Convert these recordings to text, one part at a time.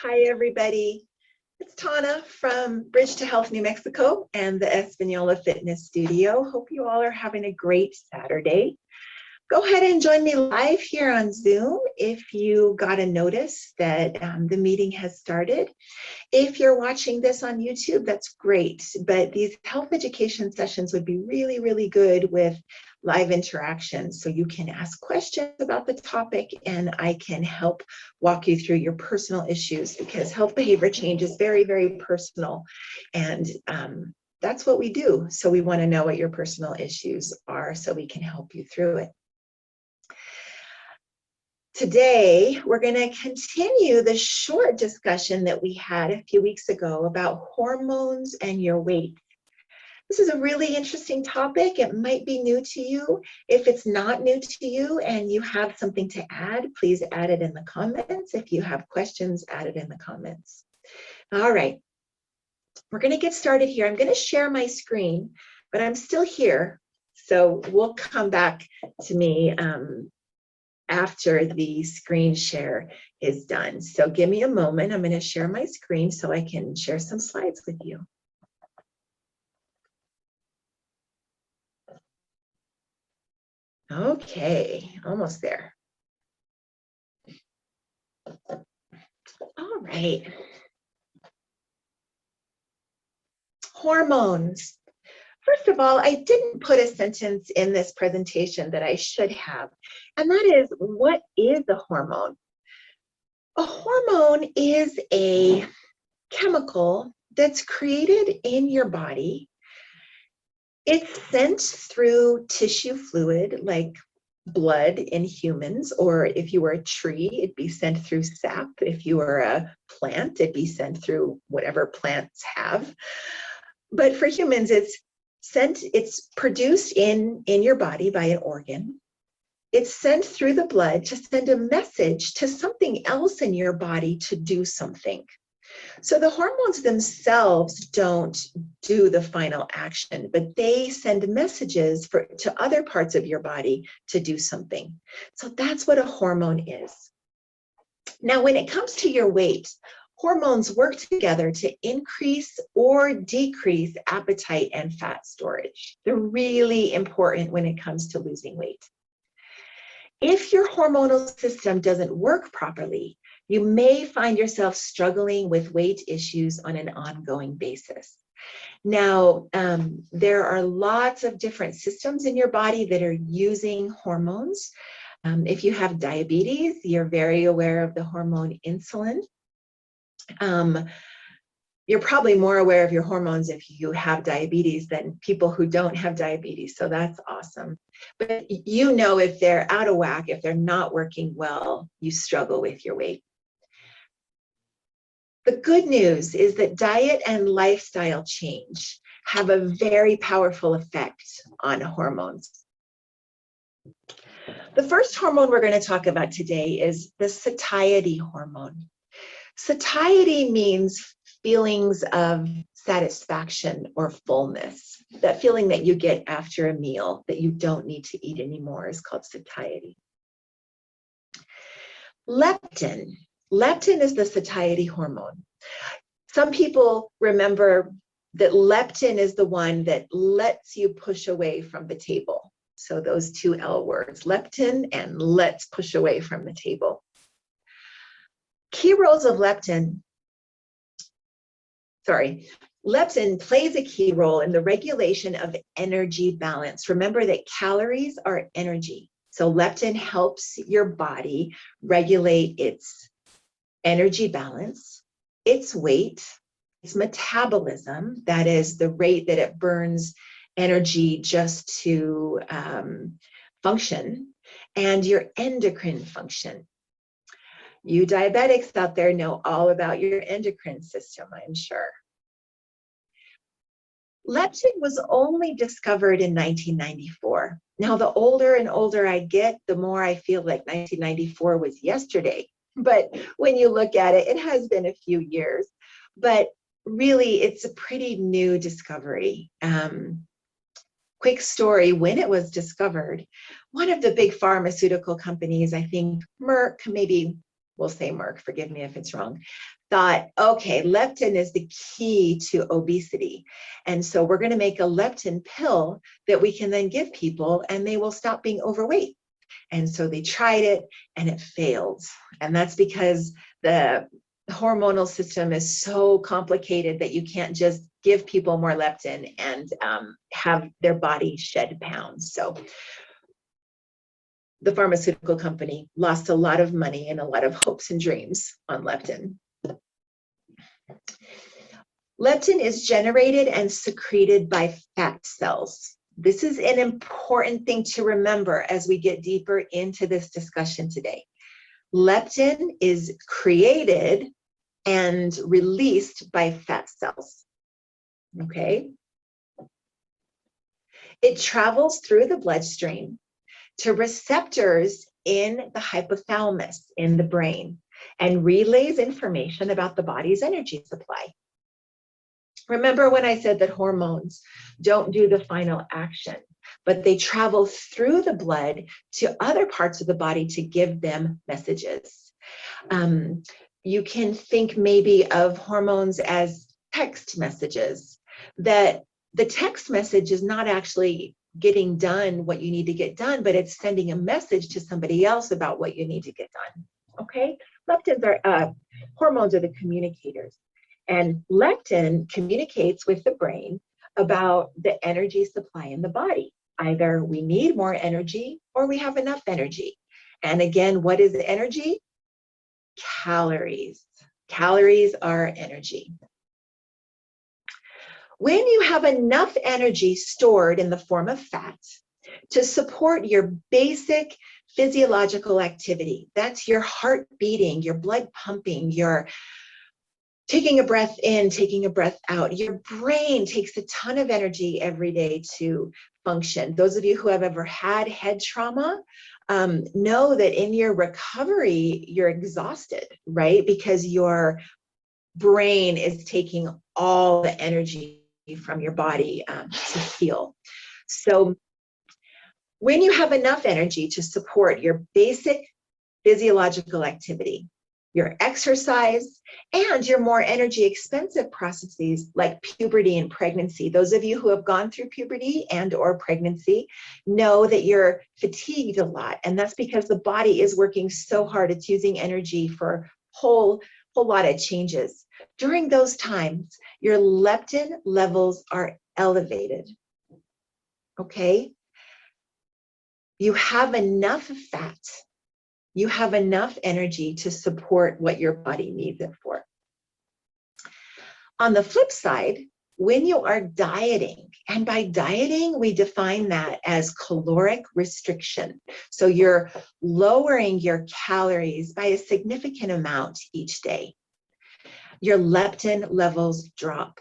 Hi, everybody. It's Tana from Bridge to Health, New Mexico and the Espanola Fitness Studio. Hope you all are having a great Saturday. Go ahead and join me live here on Zoom if you got a notice that the meeting has started. If you're watching this on YouTube, that's great, but these health education sessions would be really, really good with live interaction. So you can ask questions about the topic and I can help walk you through your personal issues, because health behavior change is very, very personal. And that's what we do. So we want to know what your personal issues are so we can help you through it. Today, we're going to continue the short discussion that we had a few weeks ago about hormones and your weight. This is a really interesting topic. It might be new to you. If it's not new to you and you have something to add, please add it in the comments. If you have questions, add it in the comments. All right, we're going to get started here. I'm going to share my screen, but I'm still here. So we'll come back to me after the screen share is done. So give me a moment. I'm going to share my screen so I can share some slides with you. Okay, almost there. All right. Hormones. First of all, I didn't put a sentence in this presentation that I should have, and that is, what is a hormone? A hormone is a chemical that's created in your body. It's sent through tissue fluid like blood in humans, or if you were a tree, it'd be sent through sap. If you were a plant, it'd be sent through whatever plants have. But for humans, it's produced in your body by an organ. It's sent through the blood to send a message to something else in your body to do something. So the hormones themselves don't do the final action, but they send messages to other parts of your body to do something. So that's what a hormone is. Now, when it comes to your weight, hormones work together to increase or decrease appetite and fat storage. They're really important when it comes to losing weight. If your hormonal system doesn't work properly, you may find yourself struggling with weight issues on an ongoing basis. Now, there are lots of different systems in your body that are using hormones. If you have diabetes, you're very aware of the hormone insulin. You're probably more aware of your hormones if you have diabetes than people who don't have diabetes, so that's awesome. But you know, if they're out of whack, if they're not working well, you struggle with your weight. The good news is that diet and lifestyle change have a very powerful effect on hormones. The first hormone we're going to talk about today is the satiety hormone. Satiety means feelings of satisfaction or fullness. That feeling that you get after a meal that you don't need to eat anymore is called satiety. Leptin. Leptin is the satiety hormone. Some people remember that leptin is the one that lets you push away from the table. So those two L words, leptin and let's push away from the table. Key roles of leptin plays a key role in the regulation of energy balance. Remember that calories are energy. So leptin helps your body regulate its energy balance, its weight, its metabolism, that is the rate that it burns energy just to function, and your endocrine function. You diabetics out there know all about your endocrine system, I'm sure. Leptin was only discovered in 1994. Now, the older and older I get, the more I feel like 1994 was yesterday. But when you look at it, it has been a few years. But really, it's a pretty new discovery. Quick story, when it was discovered, one of the big pharmaceutical companies, I think Merck, maybe we'll say Merck, forgive me if it's wrong, thought, okay, leptin is the key to obesity. And so we're going to make a leptin pill that we can then give people and they will stop being overweight. And so they tried it and it failed. And that's because the hormonal system is so complicated that you can't just give people more leptin and have their body shed pounds. So the pharmaceutical company lost a lot of money and a lot of hopes and dreams on leptin. Leptin is generated and secreted by fat cells. This is an important thing to remember as we get deeper into this discussion today. Leptin is created and released by fat cells, okay? It travels through the bloodstream to receptors in the hypothalamus, in the brain, and relays information about the body's energy supply. Remember when I said that hormones don't do the final action, but they travel through the blood to other parts of the body to give them messages. You can think maybe of hormones as text messages, that the text message is not actually getting done what you need to get done, but it's sending a message to somebody else about what you need to get done, okay? Leptins are, hormones are the communicators. And leptin communicates with the brain about the energy supply in the body. Either we need more energy or we have enough energy. And again, what is energy? Calories. Calories are energy. When you have enough energy stored in the form of fat to support your basic physiological activity, that's your heart beating, your blood pumping, your taking a breath in, taking a breath out. Your brain takes a ton of energy every day to function. Those of you who have ever had head trauma know that in your recovery, you're exhausted, right? Because your brain is taking all the energy from your body to heal. So when you have enough energy to support your basic physiological activity, your exercise, and your more energy expensive processes like puberty and pregnancy. Those of you who have gone through puberty and or pregnancy know that you're fatigued a lot. And that's because the body is working so hard. It's using energy for a whole lot of changes. During those times, your leptin levels are elevated, okay? You have enough fat. You have enough energy to support what your body needs it for. On the flip side, when you are dieting, and by dieting, we define that as caloric restriction. So you're lowering your calories by a significant amount each day. Your leptin levels drop.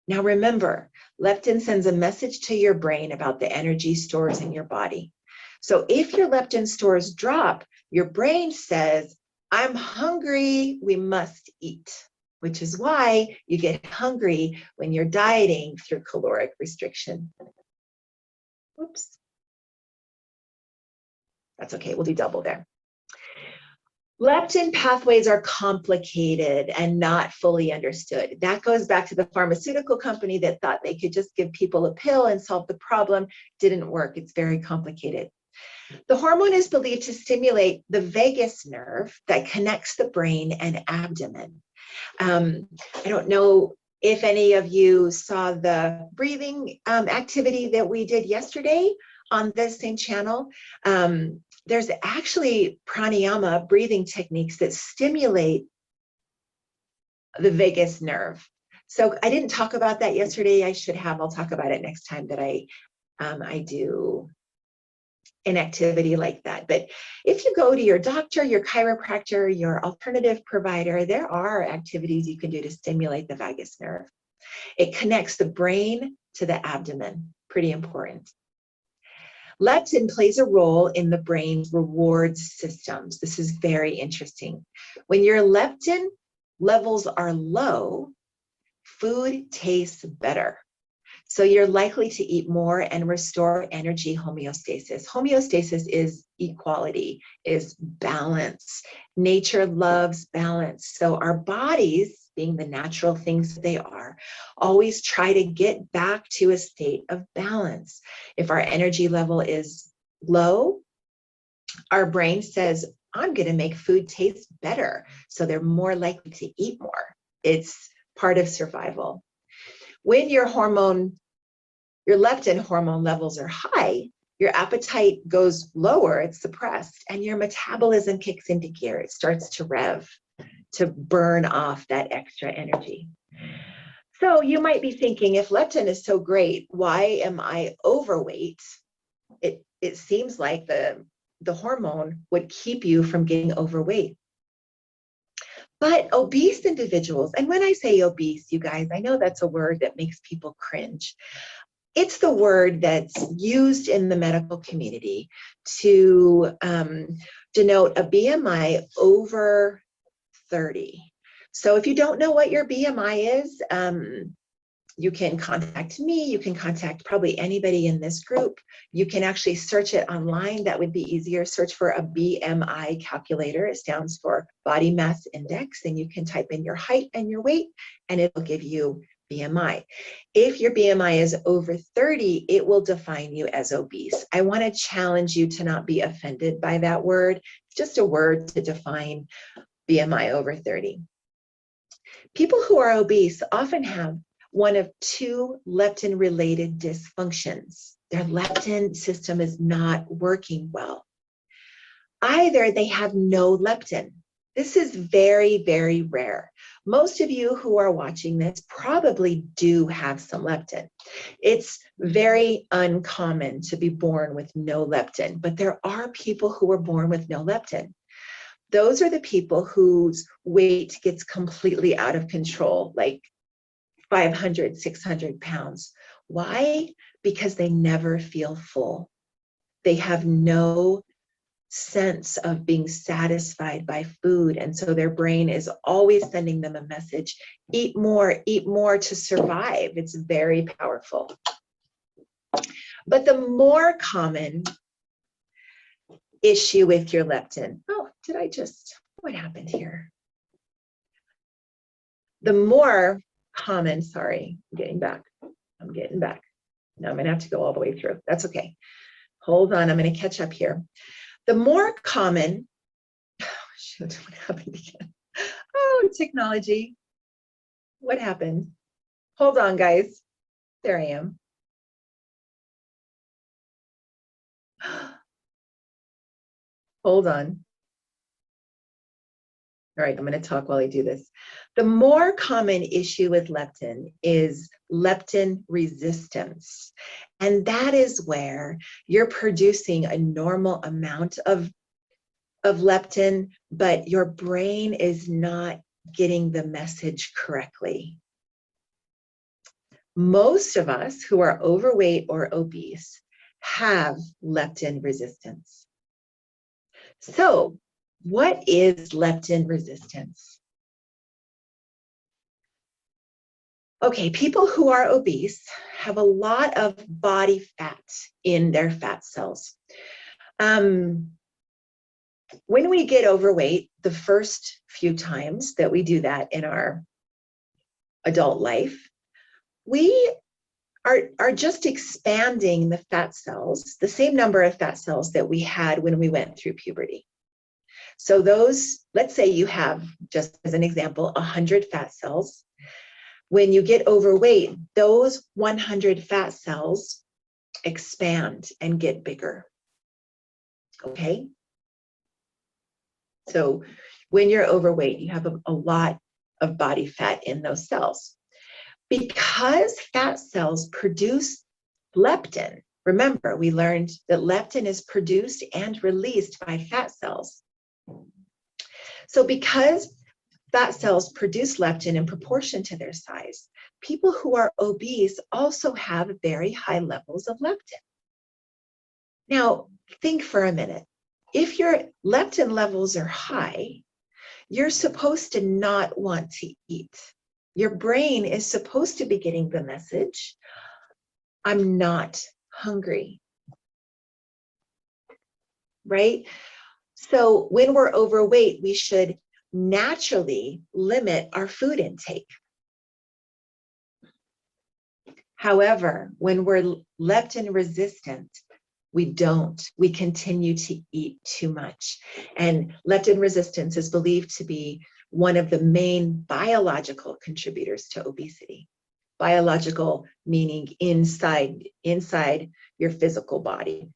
Now remember, leptin sends a message to your brain about the energy stores in your body. So if your leptin stores drop, your brain says, I'm hungry, we must eat, which is why you get hungry when you're dieting through caloric restriction. Oops. That's okay, we'll do double there. Leptin pathways are complicated and not fully understood. That goes back to the pharmaceutical company that thought they could just give people a pill and solve the problem. Didn't work, it's very complicated. The hormone is believed to stimulate the vagus nerve that connects the brain and abdomen. I don't know if any of you saw the breathing activity that we did yesterday on this same channel. There's actually pranayama breathing techniques that stimulate the vagus nerve. So I didn't talk about that yesterday. I should have. I'll talk about it next time that I do an activity like that. But if you go to your doctor, your chiropractor, your alternative provider, there are activities you can do to stimulate the vagus nerve. It connects the brain to the abdomen, pretty important. Leptin plays a role in the brain's reward systems. This is very interesting. When your leptin levels are low, food tastes better. So you're likely to eat more and restore energy homeostasis. Homeostasis is equality, is balance. Nature loves balance. So our bodies, being the natural things they are, always try to get back to a state of balance. If our energy level is low, our brain says, I'm going to make food taste better. So they're more likely to eat more. It's part of survival. When your leptin hormone levels are high, your appetite goes lower, it's suppressed, and your metabolism kicks into gear. It starts to rev, to burn off that extra energy. So you might be thinking, if leptin is so great, why am I overweight? It seems like the hormone would keep you from getting overweight. But obese individuals, and when I say obese, you guys, I know that's a word that makes people cringe. It's the word that's used in the medical community to denote a BMI over 30. So if you don't know what your BMI is, you can contact me. You can contact probably anybody in this group. You can actually search it online. That would be easier. Search for a BMI calculator. It stands for Body Mass Index. And you can type in your height and your weight, and it will give you BMI. If your BMI is over 30, it will define you as obese. I want to challenge you to not be offended by that word. It's just a word to define BMI over 30. People who are obese often have one of two leptin-related dysfunctions. Their leptin system is not working well. Either they have no leptin. This is very, very rare. Most of you who are watching this probably do have some leptin. It's very uncommon to be born with no leptin, but there are people who are born with no leptin. Those are the people whose weight gets completely out of control, like 500, 600 pounds. Why? Because they never feel full. They have no sense of being satisfied by food. And so their brain is always sending them a message, eat more to survive. It's very powerful. But the more common issue with your leptin, what happened here? The more common, sorry, I'm getting back. Now I'm gonna have to go all the way through. That's okay. Hold on, I'm gonna catch up here. The more common, shoot, what happened again? Oh, technology. What happened? Hold on, guys. There I am. Hold on. All right, I'm going to talk while I do this. The more common issue with leptin is leptin resistance. And that is where you're producing a normal amount of leptin, but your brain is not getting the message correctly. Most of us who are overweight or obese have leptin resistance. So, what is leptin resistance? Okay, people who are obese have a lot of body fat in their fat cells. When we get overweight, the first few times that we do that in our adult life, we are just expanding the fat cells, the same number of fat cells that we had when we went through puberty. So those, let's say you have, just as an example, 100 fat cells. When you get overweight, those 100 fat cells expand and get bigger. Okay? So when you're overweight, you have a lot of body fat in those cells. Because fat cells produce leptin, remember, we learned that leptin is produced and released by fat cells. So because fat cells produce leptin in proportion to their size, people who are obese also have very high levels of leptin. Now, think for a minute. If your leptin levels are high, you're supposed to not want to eat. Your brain is supposed to be getting the message, I'm not hungry, right? So when we're overweight, we should naturally limit our food intake. However, when we're leptin resistant, we don't. We continue to eat too much. And leptin resistance is believed to be one of the main biological contributors to obesity. Biological meaning inside your physical body.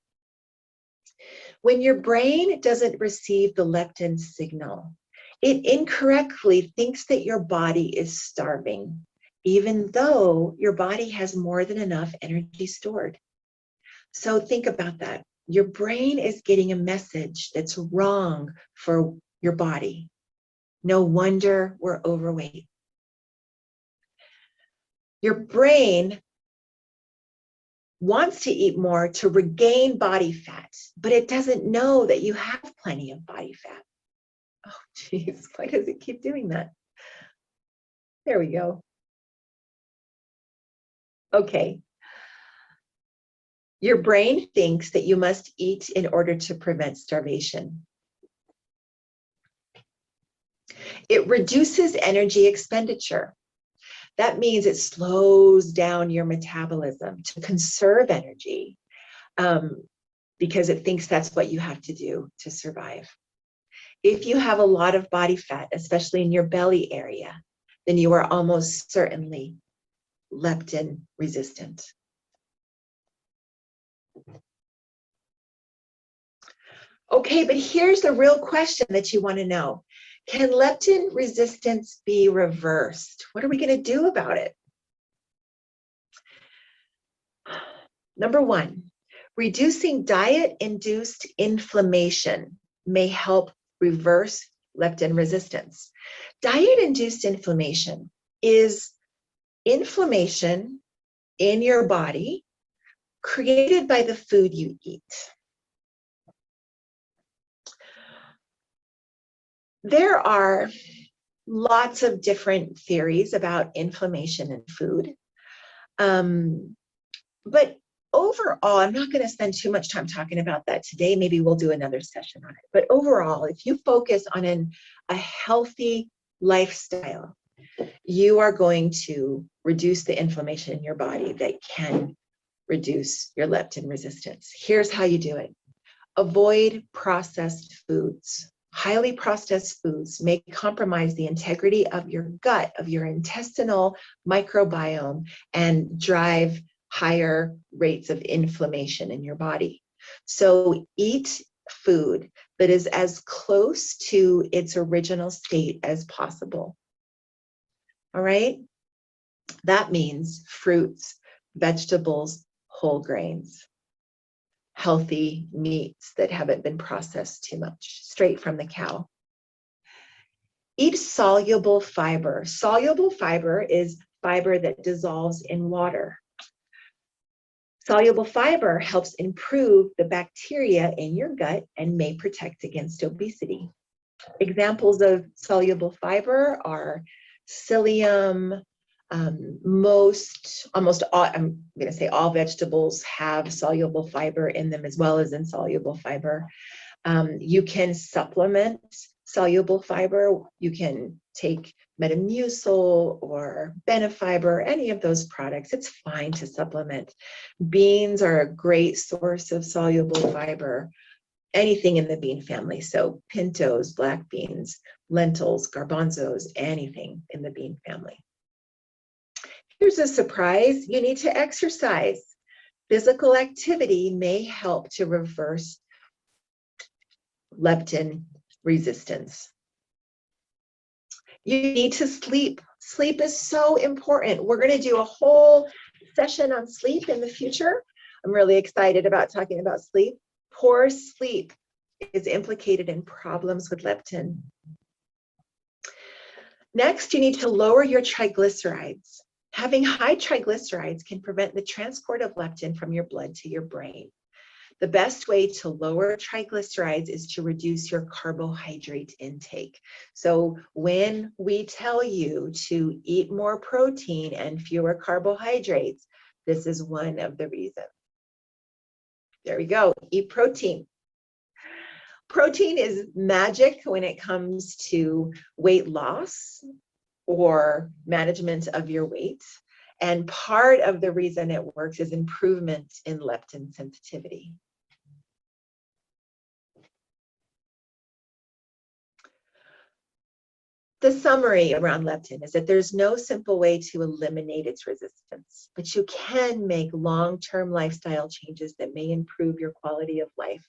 When your brain doesn't receive the leptin signal, it incorrectly thinks that your body is starving, even though your body has more than enough energy stored. So think about that. Your brain is getting a message that's wrong for your body. No wonder we're overweight. Your brain wants to eat more to regain body fat, but it doesn't know that you have plenty of body fat. Oh, geez, why does it keep doing that? There we go. Okay. Your brain thinks that you must eat in order to prevent starvation. It reduces energy expenditure. That means it slows down your metabolism to conserve energy because it thinks that's what you have to do to survive. If you have a lot of body fat, especially in your belly area, then you are almost certainly leptin resistant. Okay, but here's the real question that you want to know. Can leptin resistance be reversed? What are we going to do about it? Number one, reducing diet-induced inflammation may help reverse leptin resistance. Diet-induced inflammation is inflammation in your body created by the food you eat. There are lots of different theories about inflammation in food. But overall, I'm not going to spend too much time talking about that today. Maybe we'll do another session on it. But overall, if you focus on a healthy lifestyle, you are going to reduce the inflammation in your body that can reduce your leptin resistance. Here's how you do it. Avoid processed foods. Highly processed foods may compromise the integrity of your gut, of your intestinal microbiome, and drive higher rates of inflammation in your body. So eat food that is as close to its original state as possible. All right? That means fruits, vegetables, whole grains, healthy meats that haven't been processed too much, straight from the cow. Eat soluble fiber. Soluble fiber is fiber that dissolves in water. Soluble fiber helps improve the bacteria in your gut and may protect against obesity. Examples of soluble fiber are psyllium. Almost all, I'm going to say all vegetables have soluble fiber in them as well as insoluble fiber. You can supplement soluble fiber. You can take Metamucil or Benefiber, any of those products. It's fine to supplement. Beans are a great source of soluble fiber. Anything in the bean family. So pintos, black beans, lentils, garbanzos, anything in the bean family. Here's a surprise. You need to exercise. Physical activity may help to reverse leptin resistance. You need to sleep. Sleep is so important. We're going to do a whole session on sleep in the future. I'm really excited about talking about sleep. Poor sleep is implicated in problems with leptin. Next, you need to lower your triglycerides. Having high triglycerides can prevent the transport of leptin from your blood to your brain. The best way to lower triglycerides is to reduce your carbohydrate intake. So when we tell you to eat more protein and fewer carbohydrates, This is one of the reasons. There we go. Eat protein. Protein is magic when it comes to weight loss or management of your weight. And part of the reason it works is improvement in leptin sensitivity. The summary around leptin is that there's no simple way to eliminate its resistance, but you can make long-term lifestyle changes that may improve your quality of life.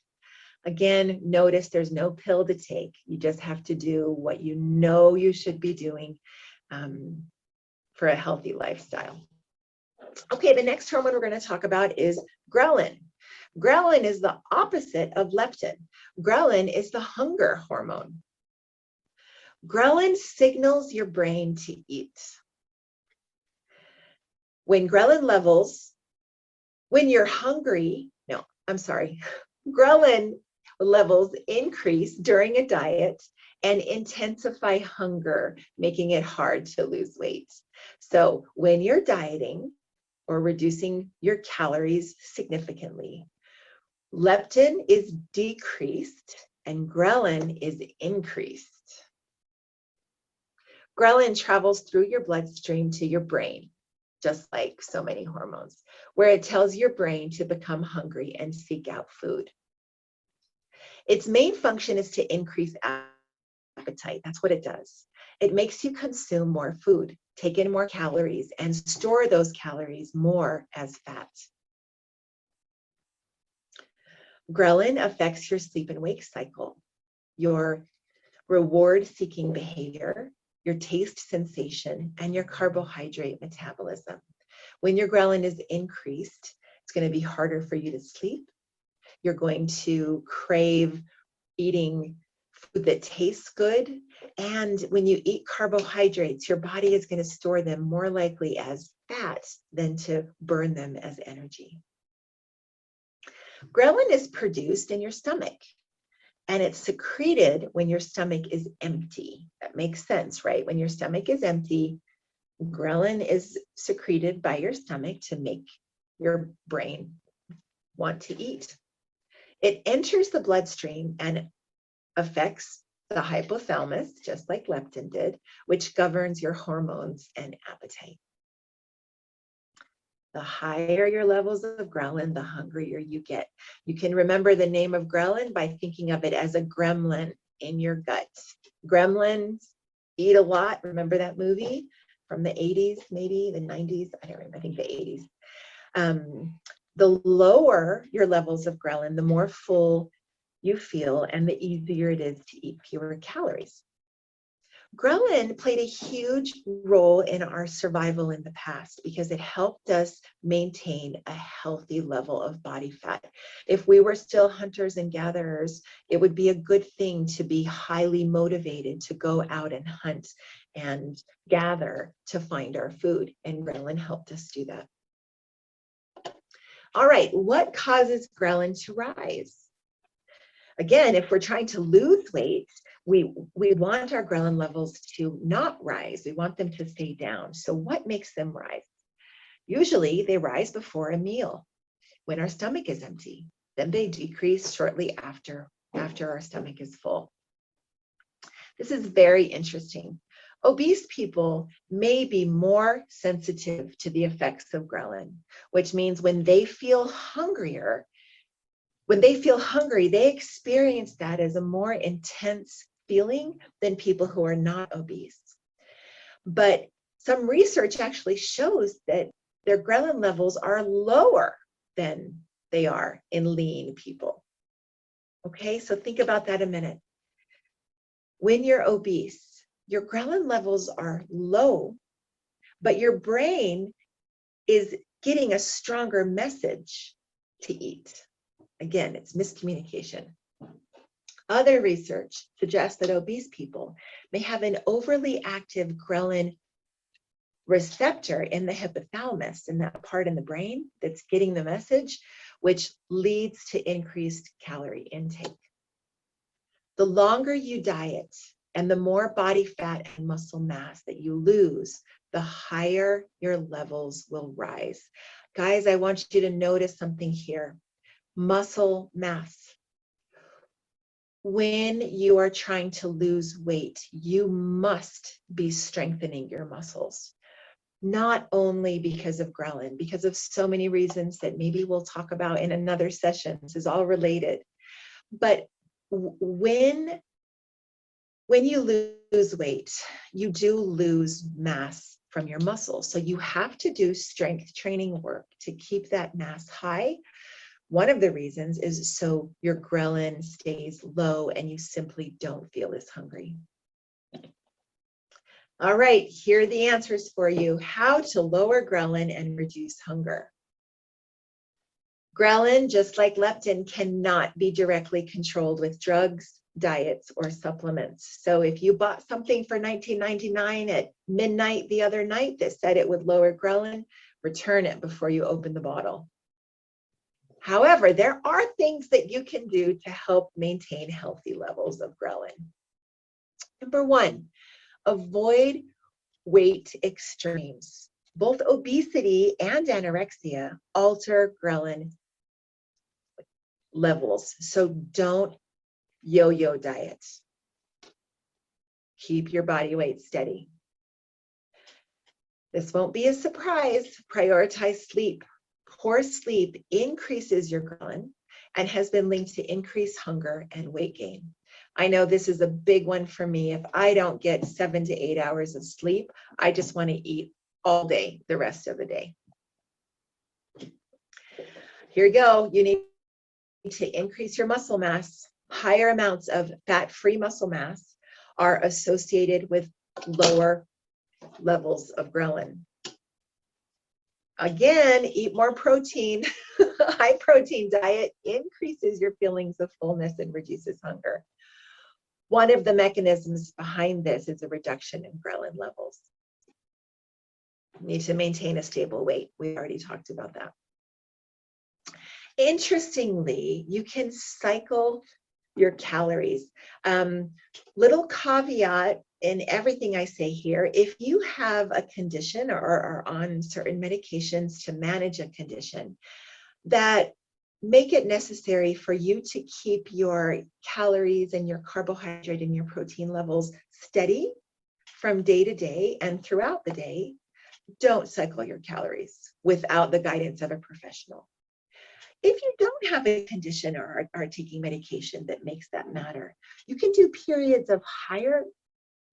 Again, notice there's no pill to take. You just have to do what you know you should be doing for a healthy lifestyle. Okay, the next hormone we're going to talk about is ghrelin. Ghrelin is the opposite of leptin. Ghrelin is the hunger hormone. Ghrelin signals your brain to eat. When ghrelin levels, when you're hungry, ghrelin levels increase during a diet and intensify hunger, making it hard to lose weight. So when you're dieting or reducing your calories significantly, leptin is decreased and ghrelin is increased. Ghrelin travels through your bloodstream to your brain, just like so many hormones, where it tells your brain to become hungry and seek out food. Its main function is to increase appetite. That's what it does. It makes you consume more food, take in more calories, and store those calories more as fat. Ghrelin affects your sleep and wake cycle, your reward-seeking behavior, your taste sensation, and your carbohydrate metabolism. When your ghrelin is increased, it's going to be harder for you to sleep. You're going to crave eating food that tastes good. And when you eat carbohydrates, your body is going to store them more likely as fat than to burn them as energy. Ghrelin is produced in your stomach. And it's secreted when your stomach is empty. That makes sense, right? When your stomach is empty, ghrelin is secreted by your stomach to make your brain want to eat. It enters the bloodstream and affects the hypothalamus, just like leptin did, which governs your hormones and appetite. The higher your levels of ghrelin, the hungrier you get. You can remember the name of ghrelin by thinking of it as a gremlin in your gut. Gremlins eat a lot. Remember that movie from the 80s, maybe the 90s? I don't remember, I think the 80s. The lower your levels of ghrelin, the more full you feel and the easier it is to eat fewer calories. Ghrelin played a huge role in our survival in the past because it helped us maintain a healthy level of body fat. If we were still hunters and gatherers, it would be a good thing to be highly motivated to go out and hunt and gather to find our food, and ghrelin helped us do that. All right, what causes ghrelin to rise? Again, if we're trying to lose weight, we want our ghrelin levels to not rise. We want them to stay down. So what makes them rise? Usually they rise before a meal when our stomach is empty. Then they decrease shortly after our stomach is full. This is very interesting. Obese people may be more sensitive to the effects of ghrelin, which means when they feel hungrier, they experience that as a more intense feeling than people who are not obese. But some research actually shows that their ghrelin levels are lower than they are in lean people. Okay, so think about that a minute. When you're obese, your ghrelin levels are low, but your brain is getting a stronger message to eat. Again, it's miscommunication. Other research suggests that obese people may have an overly active ghrelin receptor in the hypothalamus, in that part in the brain that's getting the message, which leads to increased calorie intake. The longer you diet and the more body fat and muscle mass that you lose, the higher your levels will rise. Guys, I want you to notice something here. Muscle mass. When you are trying to lose weight, you must be strengthening your muscles. Not only because of ghrelin, because of so many reasons that maybe we'll talk about in another session. This is all related. But when you lose weight, you do lose mass from your muscles. So you have to do strength training work to keep that mass high. One of the reasons is so your ghrelin stays low and you simply don't feel as hungry. All right, here are the answers for you. How to lower ghrelin and reduce hunger. Ghrelin, just like leptin, cannot be directly controlled with drugs, diets, or supplements. So if you bought something for $19.99 at midnight the other night that said it would lower ghrelin, return it before you open the bottle. However, there are things that you can do to help maintain healthy levels of ghrelin. Number one, avoid weight extremes. Both obesity and anorexia alter ghrelin levels. So don't yo-yo diet. Keep your body weight steady. This won't be a surprise. Prioritize sleep. Poor sleep increases your ghrelin and has been linked to increased hunger and weight gain. I know this is a big one for me. If I don't get 7 to 8 hours of sleep, I just want to eat all day, the rest of the day. Here you go. You need to increase your muscle mass. Higher amounts of fat-free muscle mass are associated with lower levels of ghrelin. Again, eat more protein. High protein diet increases your feelings of fullness and reduces hunger. One of the mechanisms behind this is a reduction in ghrelin levels. You need to maintain a stable weight. We already talked about that. Interestingly, you can cycle your calories. Little caveat in everything I say here, if you have a condition or are on certain medications to manage a condition that make it necessary for you to keep your calories and your carbohydrate and your protein levels steady from day to day and throughout the day, don't cycle your calories without the guidance of a professional. If you don't have a condition or are taking medication that makes that matter, you can do periods of higher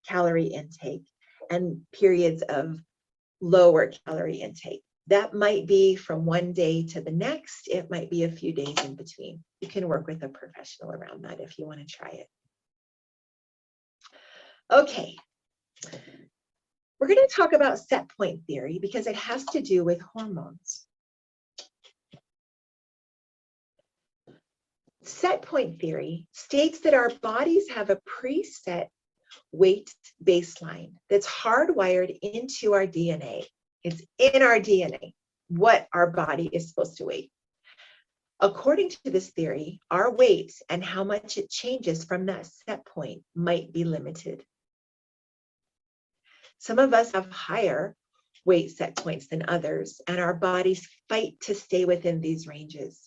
calorie intake and periods of lower calorie intake. That might be from one day to the next. It might be a few days in between. You can work with a professional around that if you want to try it. Okay. We're going to talk about set point theory because it has to do with hormones. Set point theory states that our bodies have a preset weight baseline that's hardwired into our DNA. It's in our DNA what our body is supposed to weigh. According to this theory, our weight and how much it changes from that set point might be limited. Some of us have higher weight set points than others, and our bodies fight to stay within these ranges.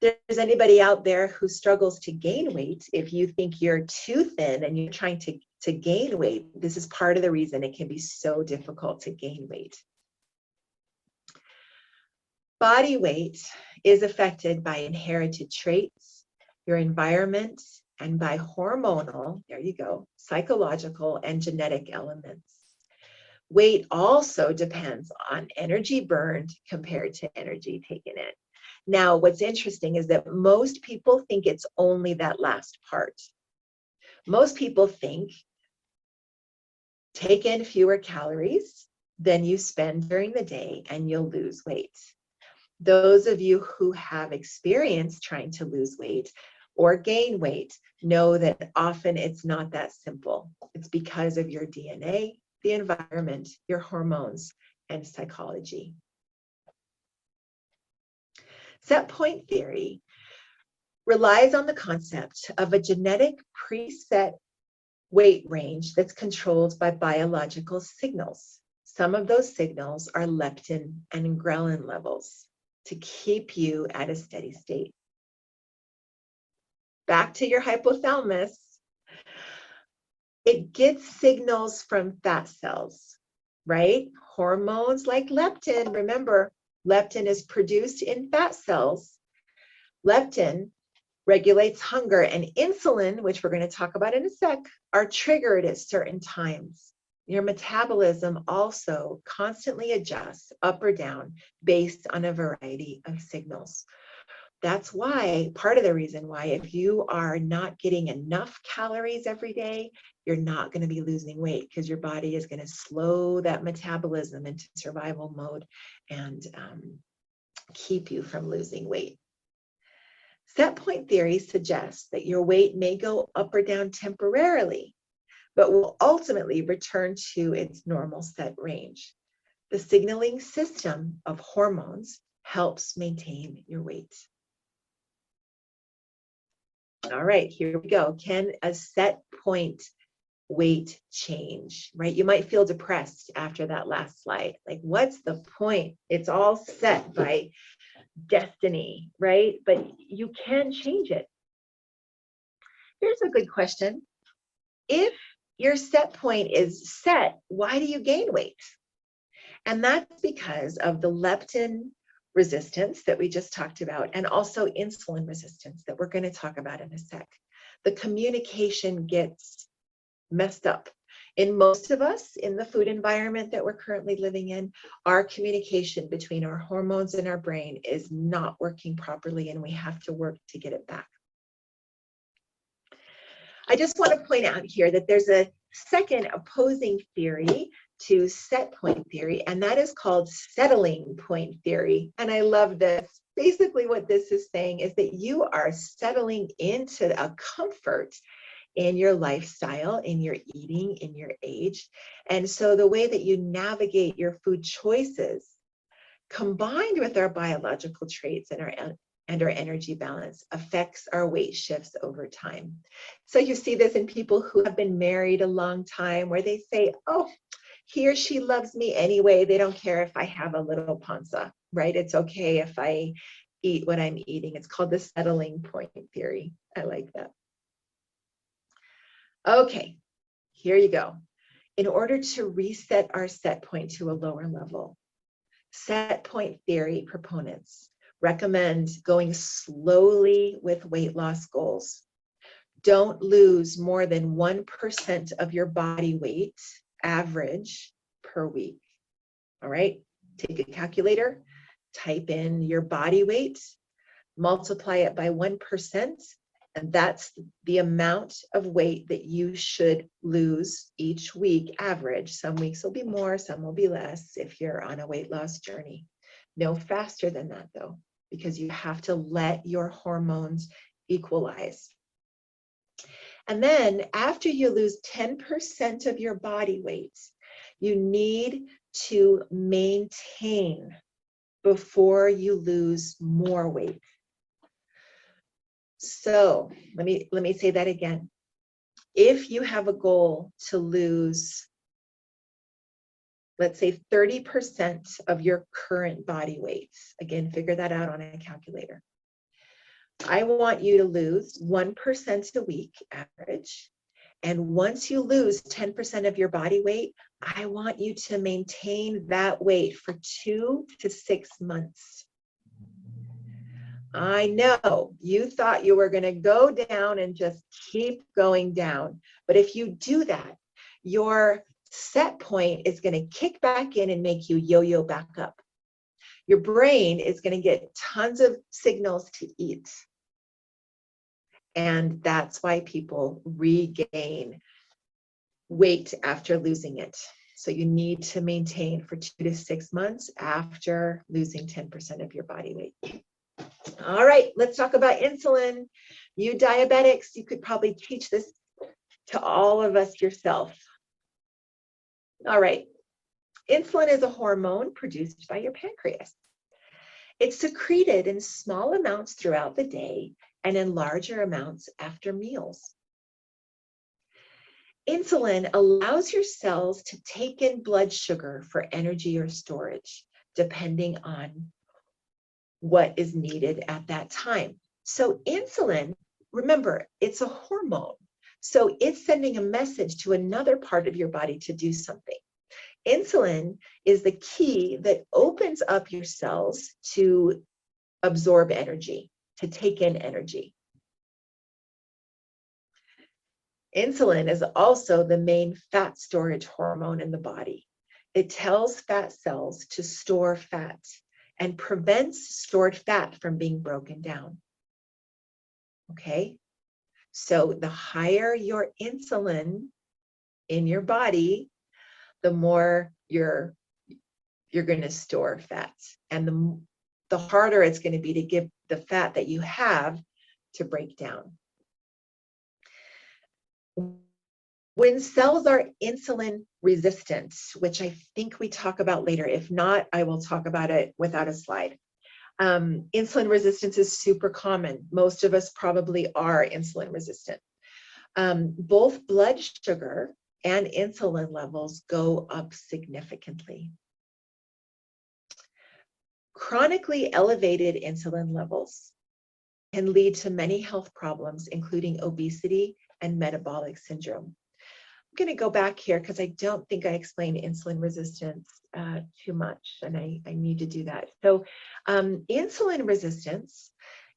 If there's anybody out there who struggles to gain weight, if you think you're too thin and you're trying to gain weight, this is part of the reason it can be so difficult to gain weight. Body weight is affected by inherited traits, your environment, and by hormonal, there you go, psychological and genetic elements. Weight also depends on energy burned compared to energy taken in. Now, what's interesting is that most people think it's only that last part. Most people think take in fewer calories than you spend during the day and you'll lose weight. Those of you who have experience trying to lose weight or gain weight know that often it's not that simple. It's because of your DNA, the environment, your hormones, and psychology. Set point theory relies on the concept of a genetic preset weight range that's controlled by biological signals. Some of those signals are leptin and ghrelin levels to keep you at a steady state. Back to your hypothalamus. It gets signals from fat cells, right? Hormones like leptin, remember, leptin is produced in fat cells. Leptin regulates hunger, and insulin, which we're going to talk about in a sec, are triggered at certain times. Your metabolism also constantly adjusts up or down based on a variety of signals. That's why, part of the reason why, if you are not getting enough calories every day, you're not going to be losing weight, because your body is going to slow that metabolism into survival mode and keep you from losing weight. Setpoint theory suggests that your weight may go up or down temporarily, but will ultimately return to its normal set range. The signaling system of hormones helps maintain your weight. All right, here we go. Can a set point weight change, right? You might feel depressed after that last slide. Like, what's the point? It's all set by destiny, right? But you can change it. Here's a good question. If your set point is set, why do you gain weight? And that's because of the leptin resistance that we just talked about, and also insulin resistance that we're going to talk about in a sec. The communication gets messed up. In most of us, in the food environment that we're currently living in, our communication between our hormones and our brain is not working properly, and we have to work to get it back. I just want to point out here that there's a second opposing theory to set point theory, and that is called settling point theory. And I love this. Basically, what this is saying is that you are settling into a comfort in your lifestyle, in your eating, in your age. And so the way that you navigate your food choices, combined with our biological traits and our energy balance, affects our weight shifts over time. So you see this in people who have been married a long time, where they say, oh, he or she loves me anyway. They don't care if I have a little panza, right? It's okay if I eat what I'm eating. It's called the settling point theory. I like that. Okay, here you go. In order to reset our set point to a lower level, set point theory proponents recommend going slowly with weight loss goals. Don't lose more than 1% of your body weight average per week. All right, take a calculator, type in your body weight, multiply it by 1%, and that's the amount of weight that you should lose each week average. Some weeks will be more, some will be less if you're on a weight loss journey. No faster than that though, because you have to let your hormones equalize. And then after you lose 10% of your body weight, you need to maintain before you lose more weight. So let me say that again. If you have a goal to lose, let's say 30% of your current body weight, again, figure that out on a calculator. I want you to lose 1% a week average. And once you lose 10% of your body weight, I want you to maintain that weight for 2 to 6 months. I know you thought you were going to go down and just keep going down. But if you do that, your set point is going to kick back in and make you yo-yo back up. Your brain is going to get tons of signals to eat. And that's why people regain weight after losing it. So you need to maintain for 2 to 6 months after losing 10% of your body weight. All right, let's talk about insulin. You diabetics, you could probably teach this to all of us yourself. All right, insulin is a hormone produced by your pancreas. It's secreted in small amounts throughout the day and in larger amounts after meals. Insulin allows your cells to take in blood sugar for energy or storage, depending on what is needed at that time. So insulin, remember, it's a hormone. So it's sending a message to another part of your body to do something. Insulin is the key that opens up your cells to absorb energy, to take in energy. Insulin is also the main fat storage hormone in the body. It tells fat cells to store fat and prevents stored fat from being broken down. Okay? So the higher your insulin in your body, the more you're going to store fat. And the harder it's going to be to get the fat that you have to break down. When cells are insulin resistant, which I think we talk about later, if not, I will talk about it without a slide. Insulin resistance is super common. Most of us probably are insulin resistant. Both blood sugar and insulin levels go up significantly. Chronically elevated insulin levels can lead to many health problems, including obesity and metabolic syndrome. I'm going to go back here because I don't think I explained insulin resistance too much, and I need to do that. So insulin resistance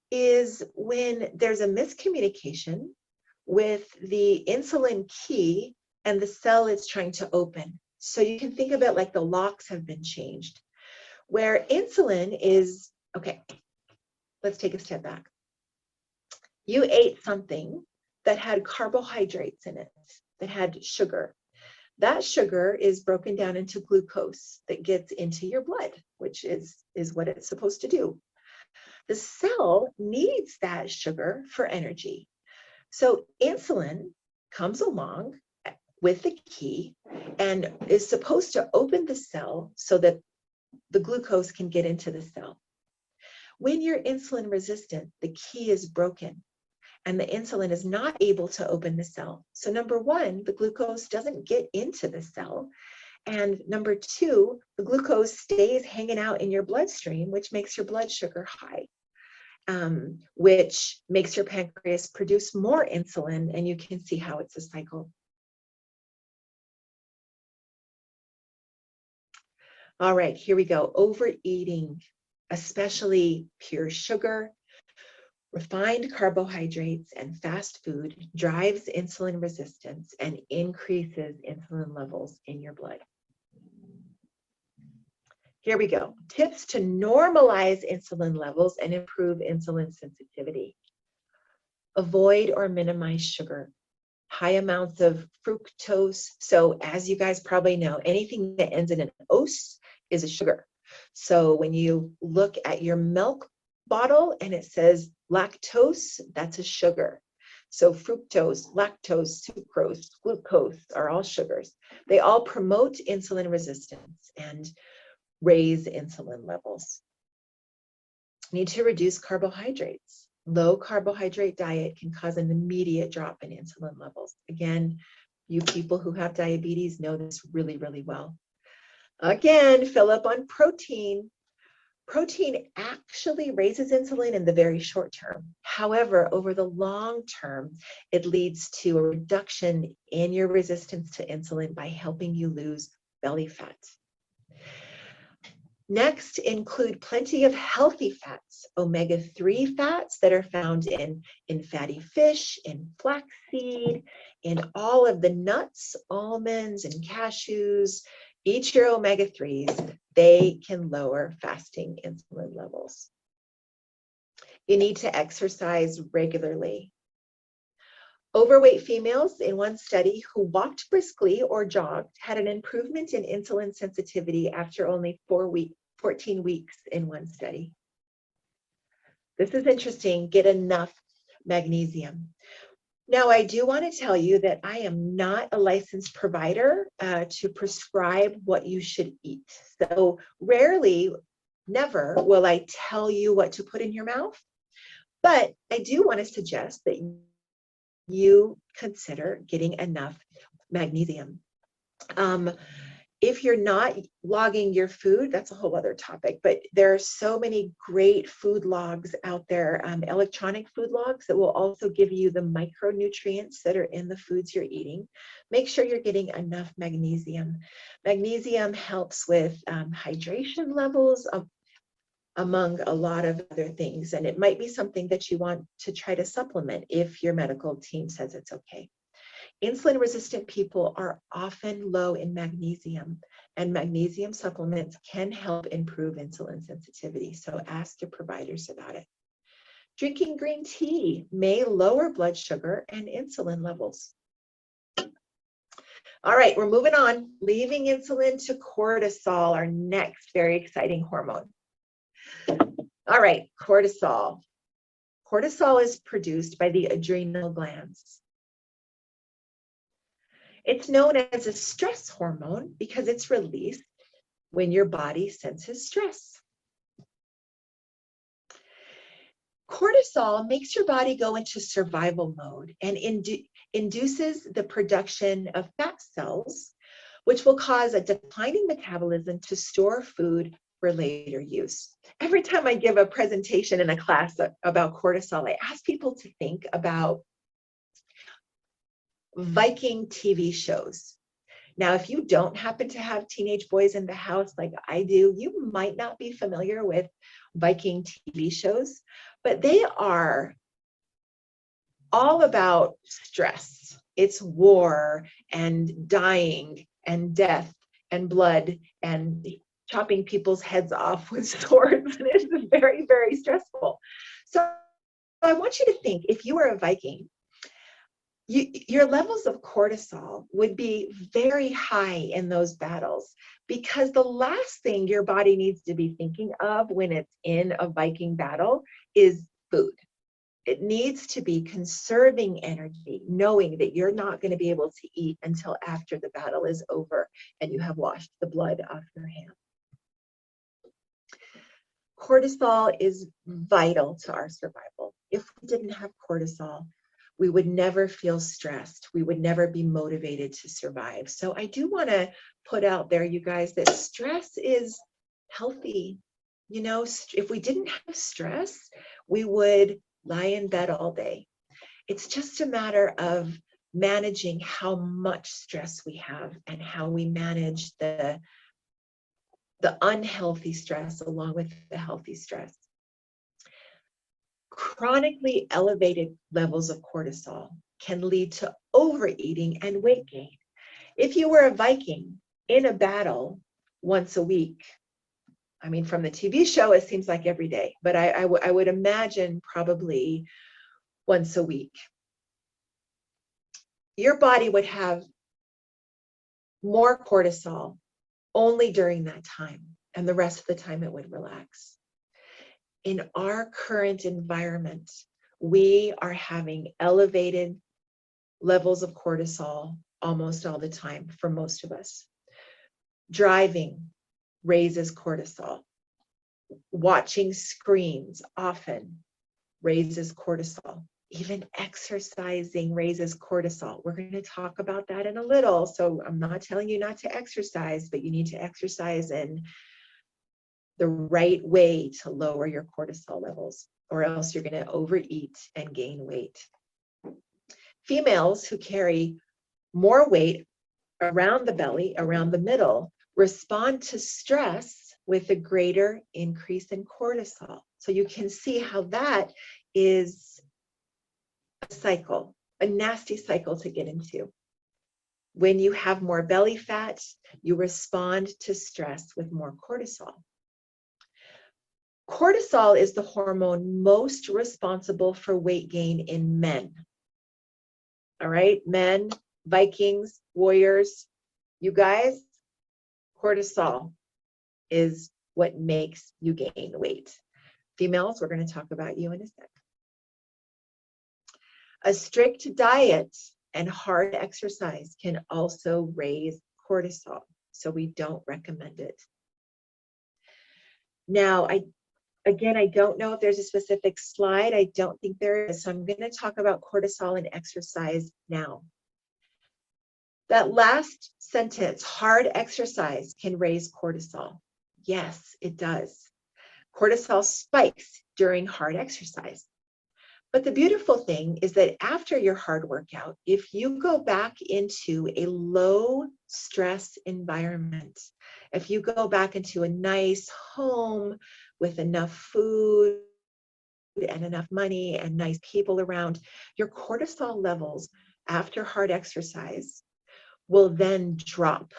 is when there's a miscommunication with the insulin key and the cell it's trying to open. So you can think of it like the locks have been changed, where insulin is, okay, let's take a step back. You ate something that had carbohydrates in it, that had sugar. That sugar is broken down into glucose that gets into your blood, which is what it's supposed to do. The cell needs that sugar for energy. So insulin comes along with the key and is supposed to open the cell so that the glucose can get into the cell. When you're insulin resistant, the key is broken and the insulin is not able to open the cell. So number one, the glucose doesn't get into the cell. And number two, the glucose stays hanging out in your bloodstream, which makes your blood sugar high, which makes your pancreas produce more insulin, and you can see how it's a cycle. All right, here we go. Overeating, especially pure sugar, refined carbohydrates, and fast food drives insulin resistance and increases insulin levels in your blood. Here we go. Tips to normalize insulin levels and improve insulin sensitivity. Avoid or minimize sugar. High amounts of fructose. So as you guys probably know, anything that ends in an ose is a sugar. So when you look at your milk bottle and it says lactose, that's a sugar. So fructose, lactose, sucrose, glucose are all sugars. They all promote insulin resistance and raise insulin levels. Need to reduce carbohydrates. Low carbohydrate diet can cause an immediate drop in insulin levels. Again, you people who have diabetes know this really, really well. Again, fill up on protein. Protein actually raises insulin in the very short term. However, over the long term, it leads to a reduction in your resistance to insulin by helping you lose belly fat. Next, include plenty of healthy fats, omega-3 fats that are found in fatty fish, in flaxseed, in all of the nuts, almonds, and cashews. Eat your omega-3s. They can lower fasting insulin levels. You need to exercise regularly. Overweight females in one study who walked briskly or jogged had an improvement in insulin sensitivity after only 14 weeks in one study. This is interesting. Get enough magnesium. Now, I do want to tell you that I am not a licensed provider to prescribe what you should eat. So rarely, never will I tell you what to put in your mouth. But I do want to suggest that you consider getting enough magnesium. If you're not logging your food, that's a whole other topic, but there are so many great food logs out there, electronic food logs that will also give you the micronutrients that are in the foods you're eating. Make sure you're getting enough magnesium. Magnesium helps with hydration levels, among a lot of other things, and it might be something that you want to try to supplement if your medical team says it's okay. Insulin resistant people are often low in magnesium, and magnesium supplements can help improve insulin sensitivity. So ask your providers about it. Drinking green tea may lower blood sugar and insulin levels. All right, we're moving on, leaving insulin to cortisol, our next very exciting hormone. All right, cortisol. Cortisol is produced by the adrenal glands. It's known as a stress hormone because it's released when your body senses stress. Cortisol makes your body go into survival mode and induces the production of fat cells, which will cause a declining metabolism to store food for later use. Every time I give a presentation in a class about cortisol, I ask people to think about Viking TV shows. Now, if you don't happen to have teenage boys in the house like I do, you might not be familiar with Viking TV shows, but they are all about stress. It's war and dying and death and blood and chopping people's heads off with swords. And it's very, very stressful. So I want you to think, if you were a Viking, your levels of cortisol would be very high in those battles, because the last thing your body needs to be thinking of when it's in a Viking battle is food. It needs to be conserving energy, knowing that you're not going to be able to eat until after the battle is over and you have washed the blood off your hands. Cortisol is vital to our survival. If we didn't have cortisol, we would never feel stressed. We would never be motivated to survive. So I do want to put out there, you guys, that stress is healthy. You know, if we didn't have stress, we would lie in bed all day. It's just a matter of managing how much stress we have and how we manage the unhealthy stress along with the healthy stress. Chronically elevated levels of cortisol can lead to overeating and weight gain. If you were a Viking in a battle once a week, I mean, from the TV show, it seems like every day, but I would imagine probably once a week, your body would have more cortisol only during that time, and the rest of the time it would relax. In our current environment, we are having elevated levels of cortisol almost all the time for most of us. Driving raises cortisol. Watching screens often raises cortisol. Even exercising raises cortisol. We're going to talk about that in a little. So I'm not telling you not to exercise, but you need to exercise in the right way to lower your cortisol levels, or else you're going to overeat and gain weight. Females who carry more weight around the belly, around the middle, respond to stress with a greater increase in cortisol. So you can see how that is a cycle, a nasty cycle to get into. When you have more belly fat, you respond to stress with more cortisol. Cortisol is the hormone most responsible for weight gain in men. All right, men, Vikings, warriors, you guys, cortisol is what makes you gain weight. Females, we're going to talk about you in a sec. A strict diet and hard exercise can also raise cortisol, so we don't recommend it. Now, I don't know if there's a specific slide. I don't think there is, so I'm going to talk about cortisol and exercise now. That last sentence, hard exercise can raise cortisol. Yes, it does. Cortisol spikes during hard exercise. But the beautiful thing is that after your hard workout, if you go back into a low stress environment, if you go back into a nice home with enough food and enough money and nice people around, your cortisol levels after hard exercise will then drop.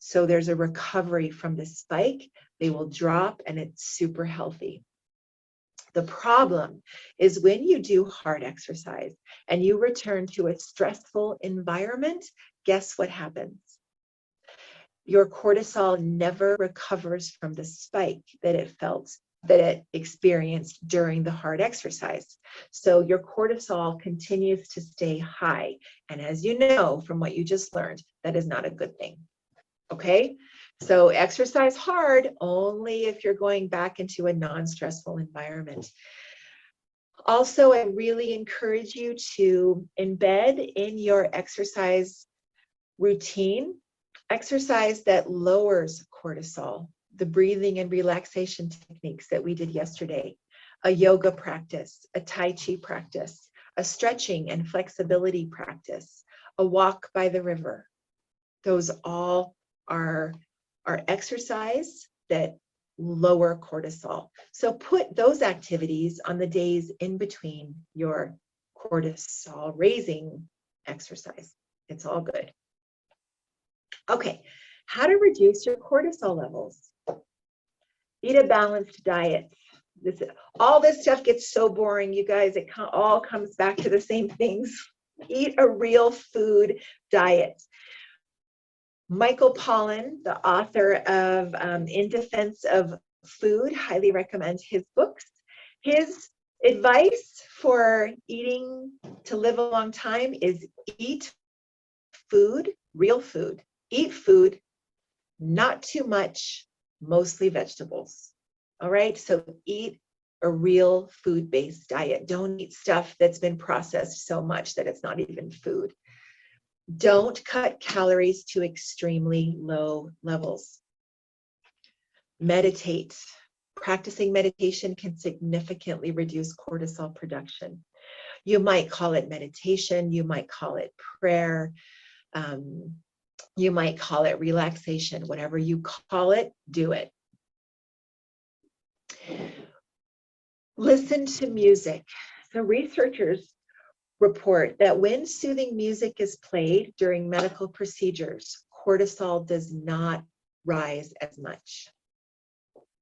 So there's a recovery from the spike. They will drop and it's super healthy. The problem is when you do hard exercise and you return to a stressful environment, guess what happens? Your cortisol never recovers from the spike that it experienced during the hard exercise. So your cortisol continues to stay high. And as you know from what you just learned, that is not a good thing. Okay? So exercise hard only if you're going back into a non-stressful environment. Also, I really encourage you to embed in your exercise routine exercise that lowers cortisol, the breathing and relaxation techniques that we did yesterday, a yoga practice, a Tai Chi practice, a stretching and flexibility practice, a walk by the river. Those all are exercise that lower cortisol. So put those activities on the days in between your cortisol raising exercise. It's all good. Okay, how to reduce your cortisol levels. Eat a balanced diet. All this stuff gets so boring, you guys. It all comes back to the same things. Eat a real food diet. Michael Pollan, the author of In Defense of Food, highly recommend his books. His advice for eating to live a long time is eat food, real food. Eat food, not too much, mostly vegetables. All right, so eat a real food-based diet. Don't eat stuff that's been processed so much that it's not even food. Don't cut calories to extremely low levels. Meditate. Practicing meditation can significantly reduce cortisol production. You might call it meditation, you might call it prayer, you might call it relaxation. Whatever you call it, do it. Listen to music. So researchers report that when soothing music is played during medical procedures, cortisol does not rise as much.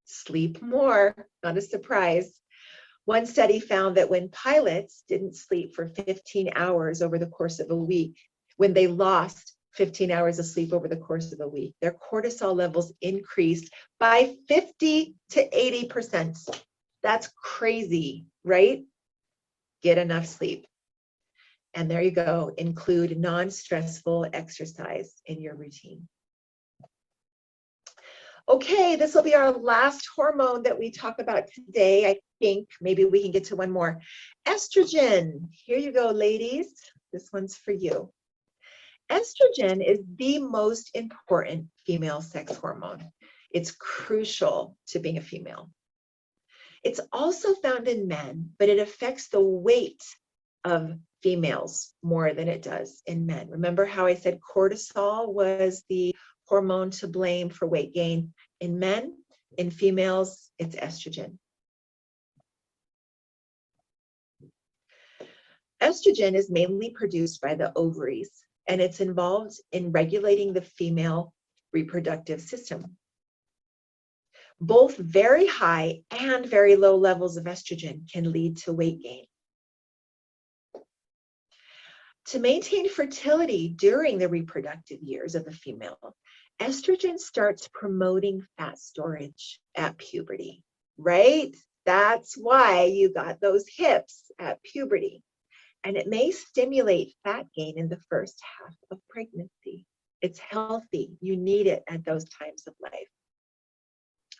Sleep more, not a surprise. One study found that when pilots didn't sleep for 15 hours over the course of a week, when they lost 15 hours of sleep over the course of a week, their cortisol levels increased by 50 to 80%. That's crazy, right? Get enough sleep. And there you go, include non-stressful exercise in your routine. Okay, this will be our last hormone that we talk about today. I think maybe we can get to one more. Estrogen. Here you go, ladies. This one's for you. Estrogen is the most important female sex hormone. It's crucial to being a female. It's also found in men, but it affects the weight of females more than it does in men. Remember how I said cortisol was the hormone to blame for weight gain in men? In females, it's estrogen. Estrogen is mainly produced by the ovaries, and it's involved in regulating the female reproductive system. Both very high and very low levels of estrogen can lead to weight gain. To maintain fertility during the reproductive years of the female, estrogen starts promoting fat storage at puberty, right? That's why you got those hips at puberty. And it may stimulate fat gain in the first half of pregnancy. It's healthy. You need it at those times of life.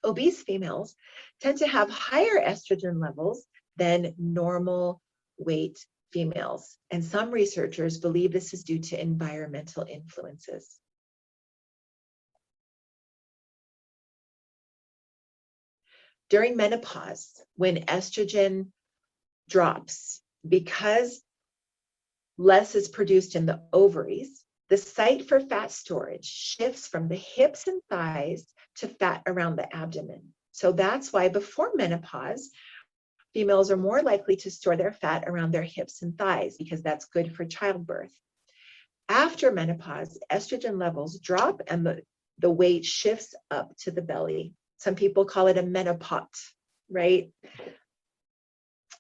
Obese females tend to have higher estrogen levels than normal weight females, and some researchers believe this is due to environmental influences. During menopause, when estrogen drops, because less is produced in the ovaries, the site for fat storage shifts from the hips and thighs to fat around the abdomen. So that's why before menopause, females are more likely to store their fat around their hips and thighs because that's good for childbirth. After menopause, estrogen levels drop and the weight shifts up to the belly. Some people call it a menopause, right?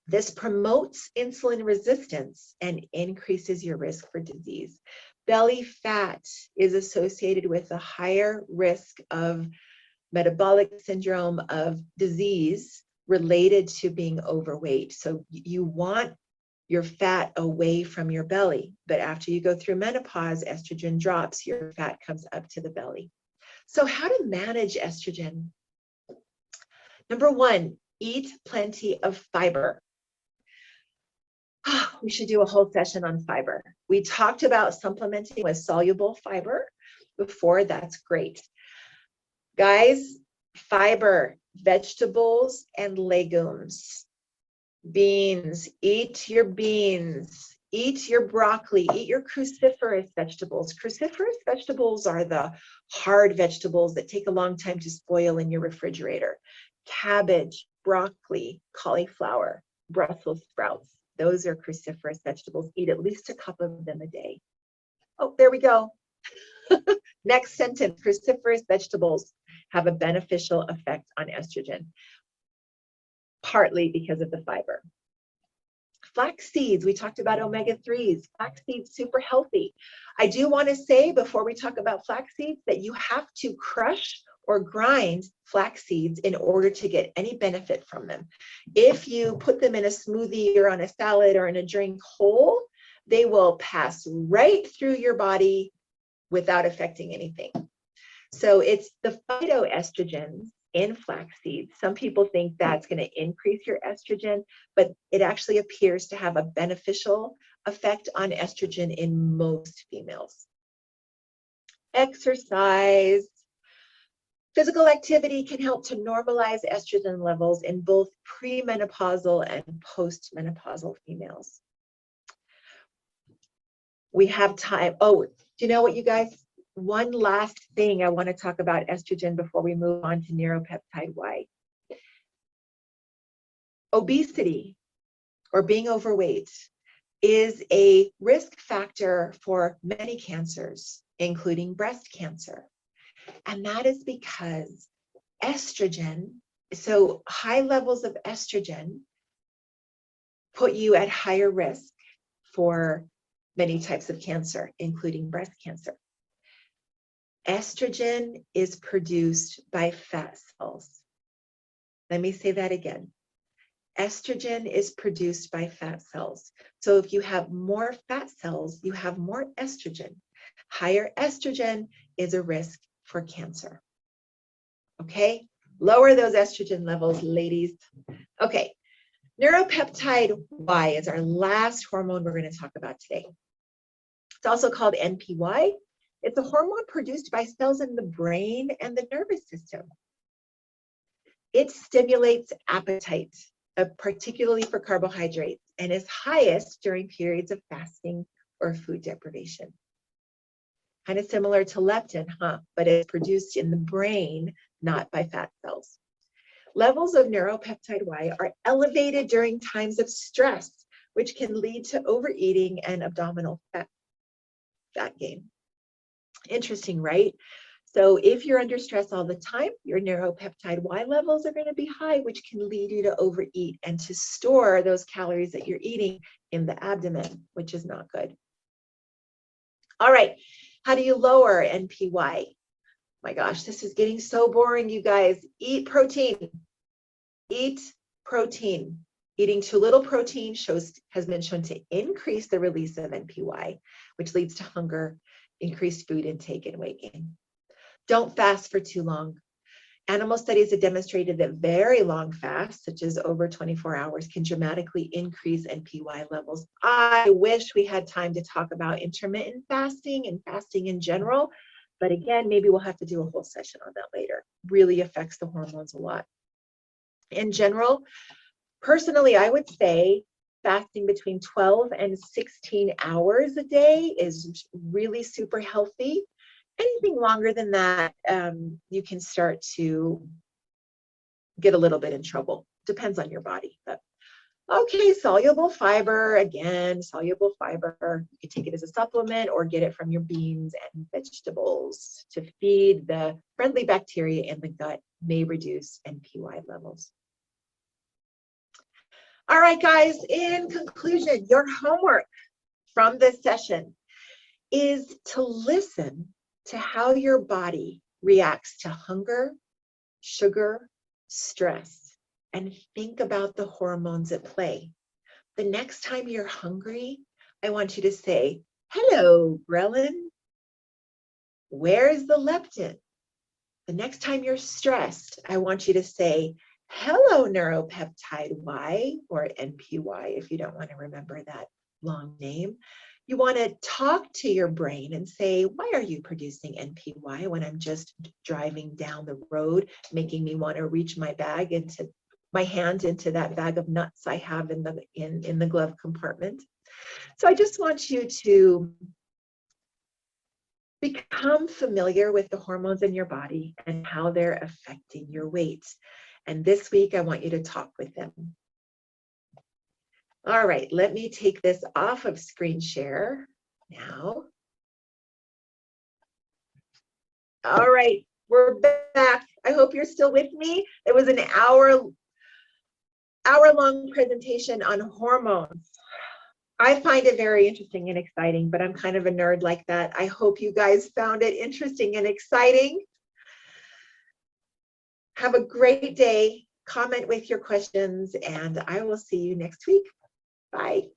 This promotes insulin resistance and increases your risk for disease. Belly fat is associated with a higher risk of metabolic syndrome, of disease related to being overweight. So you want your fat away from your belly, but after you go through menopause, estrogen drops, your fat comes up to the belly. So how to manage estrogen? Number one, eat plenty of fiber. We should do a whole session on fiber. We talked about supplementing with soluble fiber before. That's great. Guys, fiber, vegetables and legumes, beans, eat your beans, eat your broccoli, eat your cruciferous vegetables. Cruciferous vegetables are the hard vegetables that take a long time to spoil in your refrigerator. Cabbage, broccoli, cauliflower, Brussels sprouts. Those are cruciferous vegetables. Eat at least a cup of them a day. Oh, there we go. Next sentence, cruciferous vegetables have a beneficial effect on estrogen, partly because of the fiber. Flax seeds, we talked about omega-3s. Flax seeds, super healthy. I do want to say before we talk about flax seeds that you have to crush or grind flax seeds in order to get any benefit from them. If you put them in a smoothie or on a salad or in a drink whole, they will pass right through your body without affecting anything. So it's the phytoestrogens in flax seeds. Some people think that's going to increase your estrogen, but it actually appears to have a beneficial effect on estrogen in most females. Exercise. Physical activity can help to normalize estrogen levels in both premenopausal and postmenopausal females. We have time. Oh, do you know what, you guys? One last thing I want to talk about estrogen before we move on to neuropeptide Y. Obesity or being overweight is a risk factor for many cancers, including breast cancer. And that is because estrogen, so high levels of estrogen put you at higher risk for many types of cancer, including breast cancer. Estrogen is produced by fat cells. Let me say that again. Estrogen is produced by fat cells. So if you have more fat cells, you have more estrogen. Higher estrogen is a risk for cancer. Okay, lower those estrogen levels, ladies. Okay, neuropeptide Y is our last hormone we're going to talk about today. It's also called NPY. It's a hormone produced by cells in the brain and the nervous system. It stimulates appetite, particularly for carbohydrates, and is highest during periods of fasting or food deprivation. Kind of similar to leptin, huh? But it's produced in the brain, not by fat cells. Levels of neuropeptide Y are elevated during times of stress, which can lead to overeating and abdominal fat gain. Interesting, right? So if you're under stress all the time, your neuropeptide Y levels are going to be high, which can lead you to overeat and to store those calories that you're eating in the abdomen, which is not good. All right, how do you lower NPY? My gosh, this is getting so boring, you guys. Eat protein. Eat protein. Eating too little protein has been shown to increase the release of NPY, which leads to hunger, increased food intake, and weight gain. Don't fast for too long. Animal studies have demonstrated that very long fasts, such as over 24 hours, can dramatically increase NPY levels. I wish we had time to talk about intermittent fasting and fasting in general, but again, maybe we'll have to do a whole session on that later. Really affects the hormones a lot. In general, personally, I would say fasting between 12 and 16 hours a day is really super healthy. Anything longer than that, you can start to get a little bit in trouble. Depends on your body. But okay, soluble fiber, again, soluble fiber. You can take it as a supplement or get it from your beans and vegetables to feed the friendly bacteria in the gut, may reduce NPY levels. All right, guys, in conclusion, your homework from this session is to listen to how your body reacts to hunger, sugar, stress, and think about the hormones at play. The next time you're hungry, I want you to say, hello, ghrelin. Where's the leptin? The next time you're stressed, I want you to say, hello, neuropeptide Y, or NPY, if you don't want to remember that long name. You want to talk to your brain and say, why are you producing NPY when I'm just driving down the road, making me want to reach my bag into my hand into that bag of nuts I have in the glove compartment. So I just want you to become familiar with the hormones in your body and how they're affecting your weight. And this week, I want you to talk with them. All right, let me take this off of screen share now. All right, we're back. I hope you're still with me. It was an hour-long presentation on hormones. I find it very interesting and exciting, but I'm kind of a nerd like that. I hope you guys found it interesting and exciting. Have a great day. Comment with your questions, and I will see you next week. Bye.